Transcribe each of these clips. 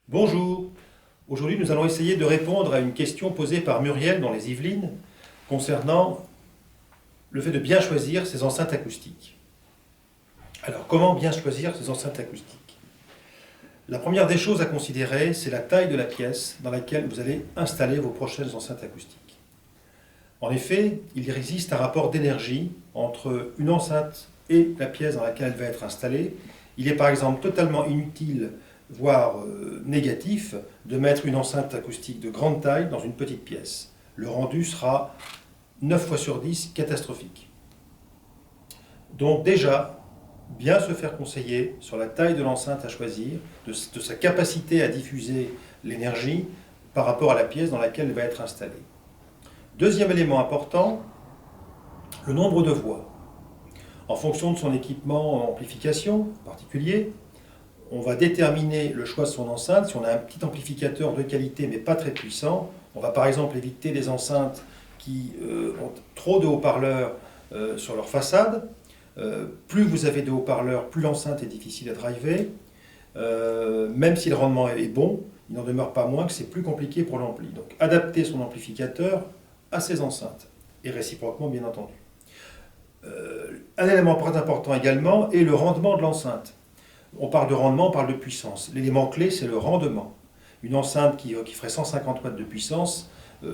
Bonjour, aujourd'hui nous allons essayer de répondre à une question posée par Muriel dans les Yvelines concernant le fait de bien choisir ses enceintes acoustiques. Alors comment bien choisir ses enceintes acoustiques? La première des choses à considérer, c'est la taille de la pièce dans laquelle vous allez installer vos prochaines enceintes acoustiques. En effet, il existe un rapport d'énergie entre une enceinte et la pièce dans laquelle elle va être installée. Il est par exemple totalement inutile, voire négatif, de mettre une enceinte acoustique de grande taille dans une petite pièce. Le rendu sera 9 fois sur 10 catastrophique. Donc déjà, bien se faire conseiller sur la taille de l'enceinte à choisir, de sa capacité à diffuser l'énergie par rapport à la pièce dans laquelle elle va être installée. Deuxième élément important, le nombre de voix. En fonction de son équipement en amplification particulier, on va déterminer le choix de son enceinte. Si on a un petit amplificateur de qualité mais pas très puissant, on va par exemple éviter les enceintes qui ont trop de haut-parleurs sur leur façade. Plus vous avez de haut-parleurs, plus l'enceinte est difficile à driver. Même si le rendement est bon, il n'en demeure pas moins que c'est plus compliqué pour l'ampli. Donc adapter son amplificateur à ses enceintes, et réciproquement bien entendu. Un élément très important également est le rendement de l'enceinte. On parle de rendement, on parle de puissance. L'élément clé, c'est le rendement. Une enceinte qui ferait 150 watts de puissance,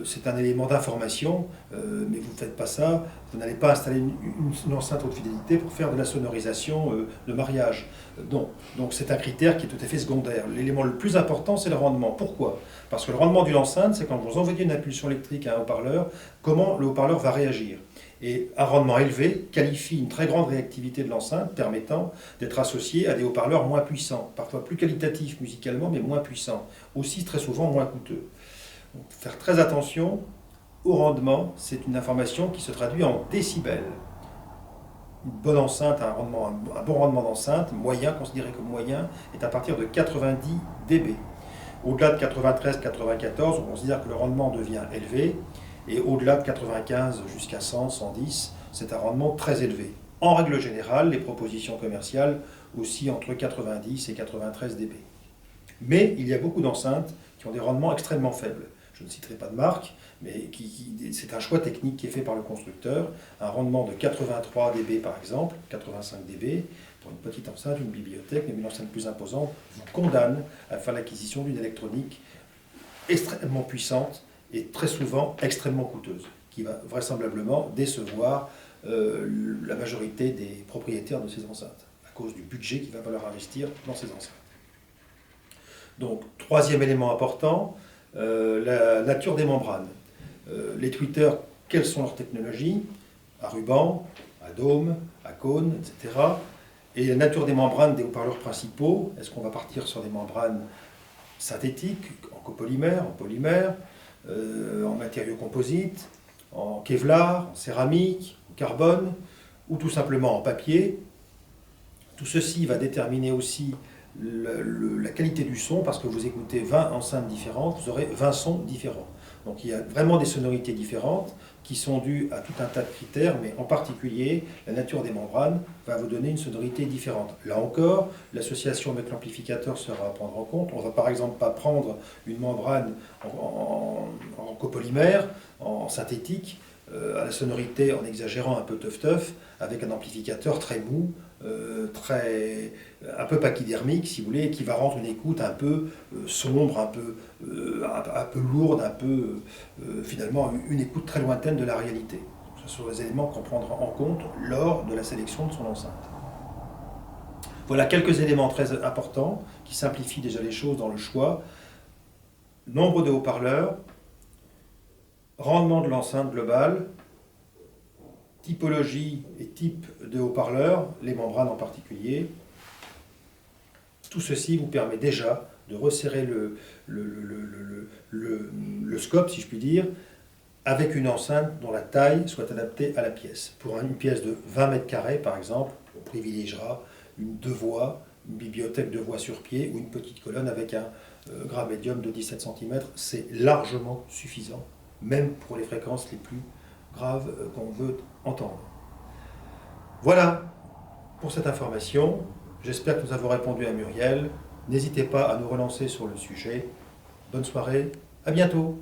c'est un élément d'information, mais vous ne faites pas ça, vous n'allez pas installer une enceinte haute fidélité pour faire de la sonorisation de mariage. Non. Donc c'est un critère qui est tout à fait secondaire. L'élément le plus important, c'est le rendement. Pourquoi? Parce que le rendement d'une enceinte, c'est quand vous envoyez une impulsion électrique à un haut-parleur, comment le haut-parleur va réagir. Et un rendement élevé qualifie une très grande réactivité de l'enceinte, permettant d'être associé à des haut-parleurs moins puissants, parfois plus qualitatifs musicalement, mais moins puissants, aussi très souvent moins coûteux. Donc, faire très attention au rendement, c'est une information qui se traduit en décibels. Une bonne enceinte, un bon rendement d'enceinte, moyen, considéré comme moyen, est à partir de 90 dB. Au-delà de 93-94, on considère que le rendement devient élevé, et au-delà de 95 jusqu'à 100, 110, c'est un rendement très élevé. En règle générale, les propositions commerciales aussi entre 90 et 93 dB. Mais il y a beaucoup d'enceintes qui ont des rendements extrêmement faibles. Je ne citerai pas de marque, mais c'est un choix technique qui est fait par le constructeur. Un rendement de 83 dB par exemple, 85 dB, pour une petite enceinte, une bibliothèque, mais une enceinte plus imposante, vous condamne à faire l'acquisition d'une électronique extrêmement puissante et très souvent extrêmement coûteuse, qui va vraisemblablement décevoir la majorité des propriétaires de ces enceintes, à cause du budget qu'il va falloir investir dans ces enceintes. Donc, troisième élément important, la nature des membranes. Les tweeters, quelles sont leurs technologies? À ruban, à dôme, à cône, etc. Et la nature des membranes des haut-parleurs principaux, est-ce qu'on va partir sur des membranes synthétiques, en copolymère, en polymère, en matériaux composites, en Kevlar, en céramique, en carbone, ou tout simplement en papier? Tout ceci va déterminer aussi la qualité du son, parce que vous écoutez 20 enceintes différentes, vous aurez 20 sons différents. Donc il y a vraiment des sonorités différentes qui sont dues à tout un tas de critères, mais en particulier, la nature des membranes va vous donner une sonorité différente. Là encore, l'association avec l'amplificateur sera à prendre en compte. On ne va par exemple pas prendre une membrane en copolymère, en synthétique, à la sonorité en exagérant un peu teuf-teuf, avec un amplificateur très mou, un peu pachydermique, si vous voulez, qui va rendre une écoute un peu sombre, un peu lourde, finalement une écoute très lointaine de la réalité. Ce sont les éléments qu'on prendra en compte lors de la sélection de son enceinte. Voilà quelques éléments très importants qui simplifient déjà les choses dans le choix. Nombre de haut-parleurs, rendement de l'enceinte globale, typologie et type de haut-parleurs, les membranes en particulier. Tout ceci vous permet déjà de resserrer le scope, si je puis dire, avec une enceinte dont la taille soit adaptée à la pièce. Pour une pièce de 20 mètres carrés, par exemple, on privilégiera une 2 voix, une bibliothèque de voix sur pied ou une petite colonne avec un gras médium de 17 cm. C'est largement suffisant, même pour les fréquences les plus graves qu'on veut entendre. Voilà pour cette information. J'espère que nous avons répondu à Muriel. N'hésitez pas à nous relancer sur le sujet. Bonne soirée, à bientôt.